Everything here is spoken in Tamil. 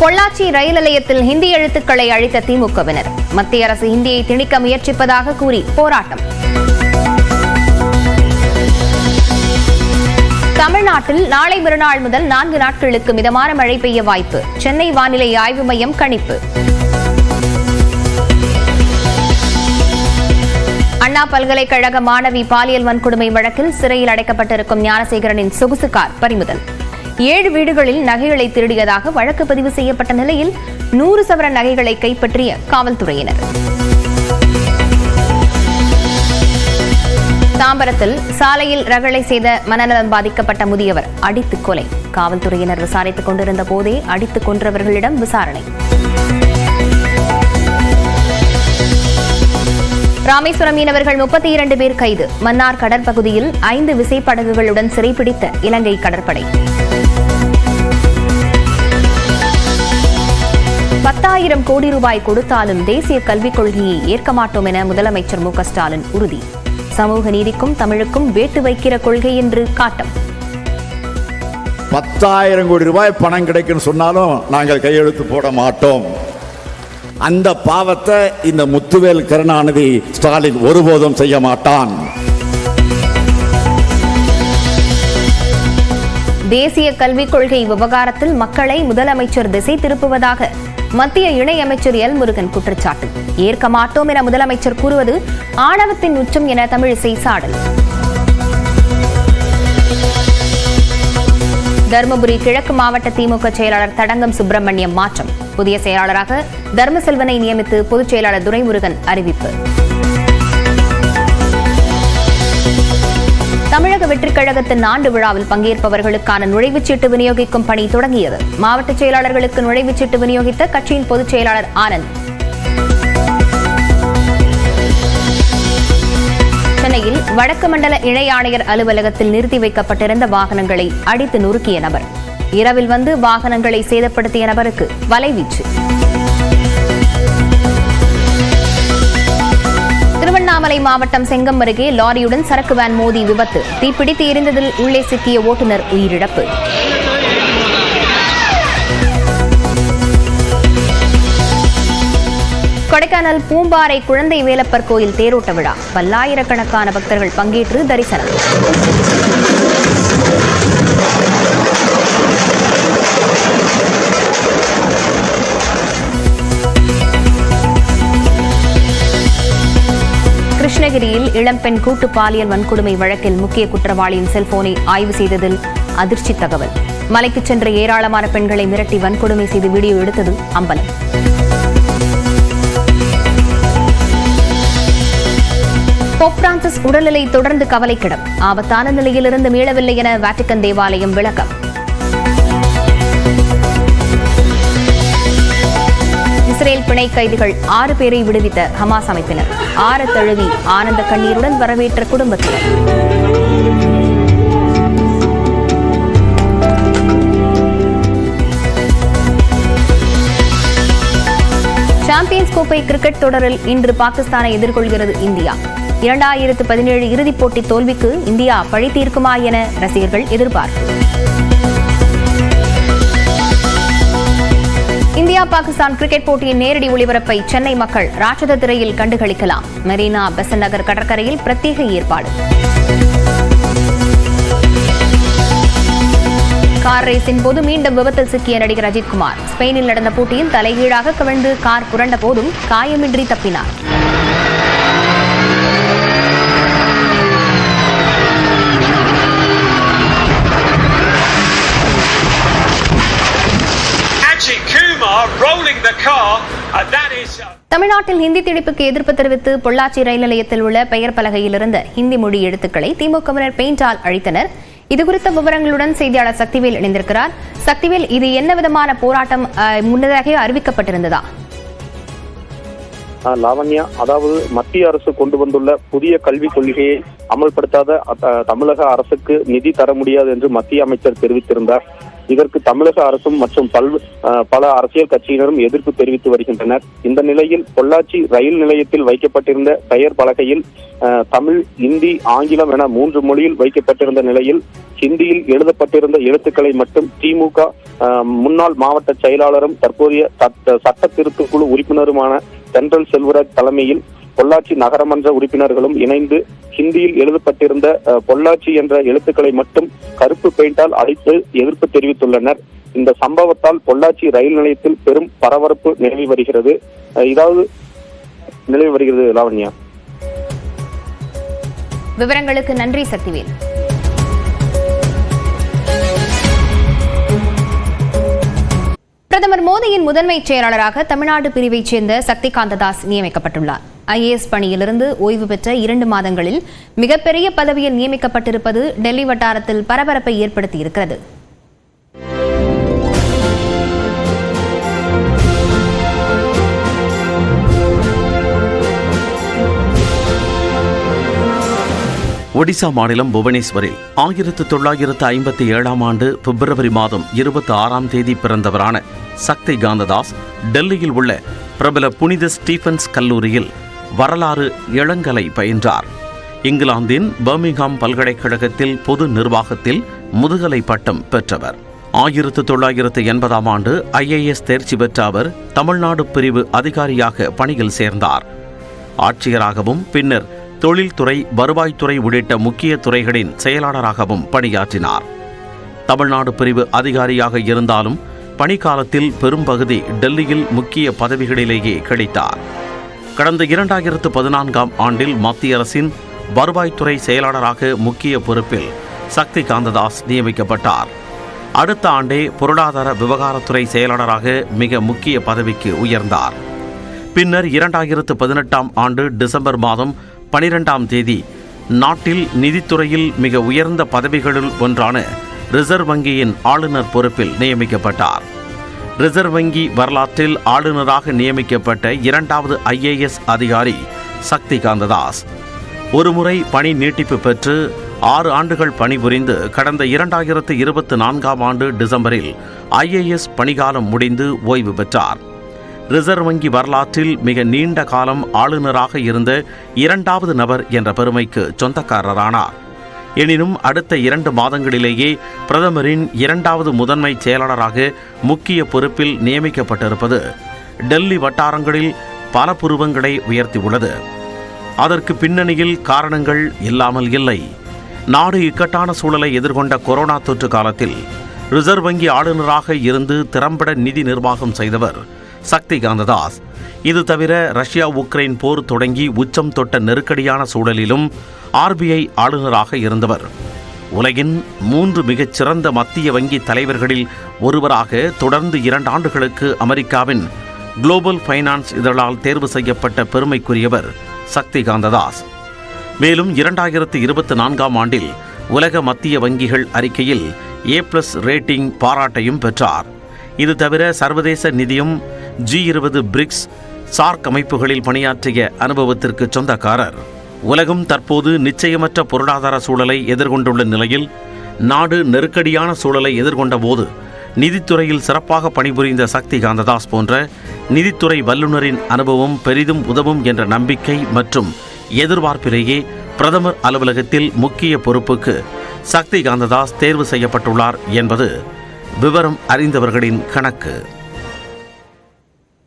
பொள்ளாச்சி ரயில் நிலையத்தில் ஹிந்தி எழுத்துக்களை அழித்த திமுகவினர். மத்திய அரசு ஹிந்தியை திணிக்க முயற்சிப்பதாக கூறி போராட்டம். தமிழ்நாட்டில் நாளை மறுநாள் முதல் 4 நாட்களுக்கு மிதமான மழை பெய்ய வாய்ப்பு. சென்னை வானிலை ஆய்வு மையம் கணிப்பு. அண்ணா பல்கலைக்கழக மாணவி பாலியல் வன்கொடுமை வழக்கில் சிறையில் அடைக்கப்பட்டிருக்கும் ஞானசேகரனின் சொகுசு கார் பறிமுதல். 7 வீடுகளில் நகைகளை திருடியதாக வழக்கு பதிவு செய்யப்பட்ட நிலையில் 100 சவரன் நகைகளை கைப்பற்றிய காவல்துறையினர். தாம்பரத்தில் சாலையில் ரகளை செய்த மனநலம் பாதிக்கப்பட்ட முதியவர் அடித்து கொலை. காவல்துறையினர் விசாரித்துக் கொண்டிருந்த போதே அடித்துக் கொன்றவர்களிடம் விசாரணை. ராமேஸ்வரம் மீனவர்கள் 32 பேர் கைது. மன்னார் கடற்பகுதியில் 5 விசைப்படகுகளுடன் சிறைப்பிடித்த இலங்கை கடற்படை. 10,000 கோடி ரூபாய் கொடுத்தாலும் தேசிய கல்விக் கொள்கையை ஏற்க மாட்டோம் என முதலமைச்சர் மு க ஸ்டாலின் உறுதி. சமூக நீதிக்கும் தமிழுக்கும் வேட்டு வைக்கிற கொள்கை என்று காட்டம். 10,000 கோடி ரூபாய் பணம் கிடைக்கும் சொன்னாலும் நாங்கள் கையெழுத்து போட மாட்டோம். அந்த பாவத்தை இந்த முத்துவேல் கருணாநிதி ஸ்டாலின் ஒருபோதும் செய்ய மாட்டான். தேசிய கல்விக் கொள்கை விவகாரத்தில் மக்களை முதலமைச்சர் திசை திருப்புவதாக மத்திய இணையமைச்சர் எல் முருகன் குற்றச்சாட்டு. ஏற்க மாட்டோம் என முதலமைச்சர் கூறுவது ஆணவத்தின் உச்சம் என தமிழிசை சாடல். தருமபுரி கிழக்கு மாவட்ட திமுக செயலாளர் தடங்கம் சுப்பிரமணியம் மாற்றம். புதிய செயலாளராக தர்மசெல்வனை நியமித்து பொதுச் செயலாளர் துரைமுருகன் அறிவிப்பு. தமிழக வெற்றிக் கழகத்தின் ஆண்டு விழாவில் பங்கேற்பவர்களுக்கான நுழைவுச்சீட்டு விநியோகிக்கும் பணி தொடங்கியது. மாவட்ட செயலாளர்களுக்கு நுழைவுச்சீட்டு விநியோகித்த கட்சியின் பொதுச் செயலாளர் ஆனந்த். சென்னையில் வடக்கு மண்டல இணை ஆணையர் அலுவலகத்தில் நிறுத்தி வைக்கப்பட்டிருந்த வாகனங்களை அடித்து நொறுக்கிய நபர். இரவில் வந்து வாகனங்களை சேதப்படுத்திய நபருக்கு வலைவீச்சு. திருவண்ணாமலை மாவட்டம் செங்கம் அருகே லாரியுடன் சரக்கு வேன் மோதி விபத்து. தீப்பிடித்து எரிந்ததில் உள்ளே சிக்கிய ஓட்டுநர் உயிரிழப்பு. கொடைக்கானல் பூம்பாறை குழந்தை வேலப்பர் கோயில் தேரோட்ட விழா. பல்லாயிரக்கணக்கான பக்தர்கள் பங்கேற்று தரிசனம். கிருஷ்ணகிரியில் இளம்பெண் கூட்டு பாலியல் வன்கொடுமை வழக்கில் முக்கிய குற்றவாளியின் செல்போனை ஆய்வு செய்ததில் அதிர்ச்சி தகவல். மலைக்கு சென்ற ஏராளமான பெண்களை மிரட்டி வன்கொடுமை செய்து வீடியோ எடுத்தது அம்பலம். போப் பிரான்சிஸ் உடல்நிலை தொடர்ந்து கவலைக்கிடம். ஆபத்தான நிலையிலிருந்து மீளவில்லை என வாட்டிக்கன் தேவாலயம் விளக்கம். இஸ்ரேல் பிணை கைதிகள் 6 பேரை விடுவித்த ஹமாஸ் அமைப்பினர். 6 தழுவி ஆனந்த கண்ணீருடன் வரவேற்ற குடும்பத்தினர். சாம்பியன்ஸ் கோப்பை கிரிக்கெட் தொடரில் இன்று பாகிஸ்தானை எதிர்கொள்கிறது இந்தியா. 2017 இறுதிப் போட்டி தோல்விக்கு இந்தியா பழி தீர்க்குமா என ரசிகர்கள் எதிர்பார்ப்பு. இந்தியா பாகிஸ்தான் கிரிக்கெட் போட்டியின் நேரடி ஒளிபரப்பை சென்னை மக்கள் ராட்சத திரையில் கண்டுகளிக்கலாம். மெரினா பெசன்ட் நகர் கடற்கரையில் பிரத்யேக ஏற்பாடு. கார் ரேஸின் போது மீண்டும் விபத்தில் சிக்கிய நடிகர் அஜித்குமார். ஸ்பெயினில் நடந்த போட்டியில் தலைகீழாக கவிழ்ந்து கார் புரண்ட போதும் காயமின்றி தப்பினார். தமிழ்நாட்டில் ஹிந்தி திணிப்புக்கு எதிர்ப்பு தெரிவித்து பொள்ளாச்சி ரயில் நிலையத்தில் உள்ள பெயர் பலகையில் இருந்த ஹிந்தி மொழி எழுத்துக்களை திமுகவினர் பெயிண்டால் அழித்தனர். இதுகுறித்த விவரங்களுடன் செய்தியாளர் சக்திவேல் இணைந்திருக்கிறார். சக்திவேல், இது என்ன விதமான போராட்டம் முன்னதாக அறிவிக்கப்பட்டிருந்ததா? லாவண்யா, அதாவது மத்திய அரசு கொண்டு வந்துள்ள புதிய கல்விக் கொள்கையை அமல்படுத்தாத தமிழக அரசுக்கு நிதி தர முடியாது என்று மத்திய அமைச்சர் தெரிவித்திருந்தார். இதற்கு தமிழக அரசும் மற்றும் பல அரசியல் கட்சியினரும் எதிர்ப்பு தெரிவித்து வருகின்றனர். இந்த நிலையில் பொள்ளாச்சி ரயில் நிலையத்தில் வைக்கப்பட்டிருந்த பெயர் பலகையில் தமிழ், இந்தி, ஆங்கிலம் என 3 மொழியில் வைக்கப்பட்டிருந்த நிலையில் ஹிந்தியில் எழுதப்பட்டிருந்த எழுத்துக்களை மட்டும் திமுக முன்னாள் மாவட்ட செயலாளரும் தற்போதைய சட்ட திருத்த குழு உறுப்பினருமான தென்றல் செல்வராஜ் தலைமையில் பொள்ளாச்சி நகரமன்ற உறுப்பினர்களும் இணைந்து ஹிந்தியில் எழுதப்பட்டிருந்த பொள்ளாச்சி என்ற எழுத்துக்களை மட்டும் கருப்பு பெயிண்டால் அடித்து எதிர்ப்பு தெரிவித்துள்ளனர். இந்த சம்பவத்தால் பொள்ளாச்சி ரயில் நிலையத்தில் பெரும் பரபரப்பு நிலவி வருகிறது. லாவண்யா. விவரங்களுக்கு நன்றி சக்திவேல். பிரதமர் மோடியின் முதன்மை செயலாளராக தமிழ்நாடு பிரிவைச் சேர்ந்த சக்திகாந்ததாஸ் நியமிக்கப்பட்டுள்ளார். IAS பணியிலிருந்து ஓய்வு பெற்ற 2 மாதங்களில் மிகப்பெரிய பதவியில் நியமிக்கப்பட்டிருப்பது டெல்லி வட்டாரத்தில் பரபரப்பை ஏற்படுத்தியிருக்கிறது. ஒடிசா மாநிலம் புவனேஸ்வரில் 1957ஆம் ஆண்டு பிப்ரவரி மாதம் 26ஆம் தேதி பிறந்தவரான சக்தி காந்ததாஸ் டெல்லியில் உள்ள பிரபல புனித ஸ்டீபன்ஸ் கல்லூரியில் வரலாறு இளங்கலை பயின்றார். இங்கிலாந்தின் பர்மிங்ஹாம் பல்கலைக்கழகத்தில் பொது நிர்வாகத்தில் முதுகலை பட்டம் பெற்றவர். 1980ஆம் ஆண்டு IAS தேர்ச்சி பெற்ற அவர் தமிழ்நாடு பிரிவு அதிகாரியாக பணியில் சேர்ந்தார். ஆட்சியராகவும் பின்னர் தொழில்துறை, வருவாய்த்துறை உள்ளிட்ட முக்கிய துறைகளின் செயலாளராகவும் பணியாற்றினார். தமிழ்நாடு பிரிவு அதிகாரியாக இருந்தாலும் பணிக்காலத்தில் பெரும்பகுதி டெல்லியில் முக்கிய பதவிகளிலேயே கழித்தார். கடந்த 2014ஆம் ஆண்டில் மத்திய அரசின் வருவாய்த்துறை செயலாளராக முக்கிய பொறுப்பில் சக்தி காந்ததாஸ் நியமிக்கப்பட்டார். அடுத்த ஆண்டே பொருளாதார விவகாரத்துறை செயலாளராக மிக முக்கிய பதவிக்கு உயர்ந்தார். பின்னர் 2018ஆம் ஆண்டு டிசம்பர் மாதம் 12ஆம் தேதி நாட்டில் நிதித்துறையில் மிக உயர்ந்த பதவிகளுள் ஒன்றான ரிசர்வ் வங்கியின் ஆளுநர் பொறுப்பில் நியமிக்கப்பட்டார். ரிசர்வ் வங்கி வரலாற்றில் ஆளுநராக நியமிக்கப்பட்ட 2வது IAS அதிகாரி சக்தி காந்ததாஸ். ஒருமுறை பணி நீட்டிப்பு பெற்று 6 ஆண்டுகள் பணிபுரிந்து கடந்த 2024ஆம் ஆண்டு டிசம்பரில் IAS பணிகாலம் முடிந்து ஓய்வு பெற்றார். ரிசர்வ் வங்கி வரலாற்றில் மிக நீண்ட காலம் ஆளுநராக இருந்த 2வது நபர் என்ற பெருமைக்கு சொந்தக்காரரானார். எனினும் அடுத்த 2 மாதங்களிலேயே பிரதமரின் 2வது முதன்மை செயலாளராக முக்கிய பொறுப்பில் நியமிக்கப்பட்டிருப்பது டெல்லி வட்டாரங்களில் பல புருவங்களை உயர்த்தியுள்ளது. அதற்கு பின்னணியில் காரணங்கள் இல்லாமல் இல்லை. நாடு இக்கட்டான சூழலை எதிர்கொண்ட கொரோனா தொற்று காலத்தில் ரிசர்வ் வங்கி ஆளுநராக இருந்து திறம்பட நிதி நிர்வாகம் செய்தவர் சக்தி காந்ததாஸ். இது தவிர ரஷ்யா உக்ரைன் போர் தொடங்கி உச்சம் தொட்ட நெருக்கடியான சூழலிலும் RBI ஆளுநராக இருந்தவர். உலகின் 3 மிகச்சிறந்த மத்திய வங்கி தலைவர்களில் ஒருவராக தொடர்ந்து 2 ஆண்டுகளுக்கு அமெரிக்காவின் குளோபல் ஃபைனான்ஸ் இதழால் தேர்வு செய்யப்பட்ட பெருமைக்குரியவர் சக்தி காந்ததாஸ். மேலும் 2024ஆம் ஆண்டில் உலக மத்திய வங்கிகள் அறிக்கையில் A+ ரேட்டிங் பாராட்டையும் பெற்றார். இது தவிர சர்வதேச நிதியம், G20, பிரிக்ஸ், சார்க் அமைப்புகளில் பணியாற்றிய அனுபவத்திற்கு சொந்தக்காரர். உலகம் தற்போது நிச்சயமற்ற பொருளாதார சூழலை எதிர்கொண்டுள்ள நிலையில் நாடு நெருக்கடியான சூழலை எதிர்கொண்ட போது நிதித்துறையில் சிறப்பாக பணிபுரிந்த சக்தி காந்ததாஸ் போன்ற நிதித்துறை வல்லுநரின் அனுபவம் பெரிதும் உதவும் என்ற நம்பிக்கை மற்றும் எதிர்பார்ப்பிலேயே பிரதமர் அலுவலகத்தில் முக்கிய பொறுப்புக்கு சக்தி காந்ததாஸ் தேர்வு செய்யப்பட்டுள்ளார் என்பது விவரம் அறிந்தவர்களின் கணக்கு.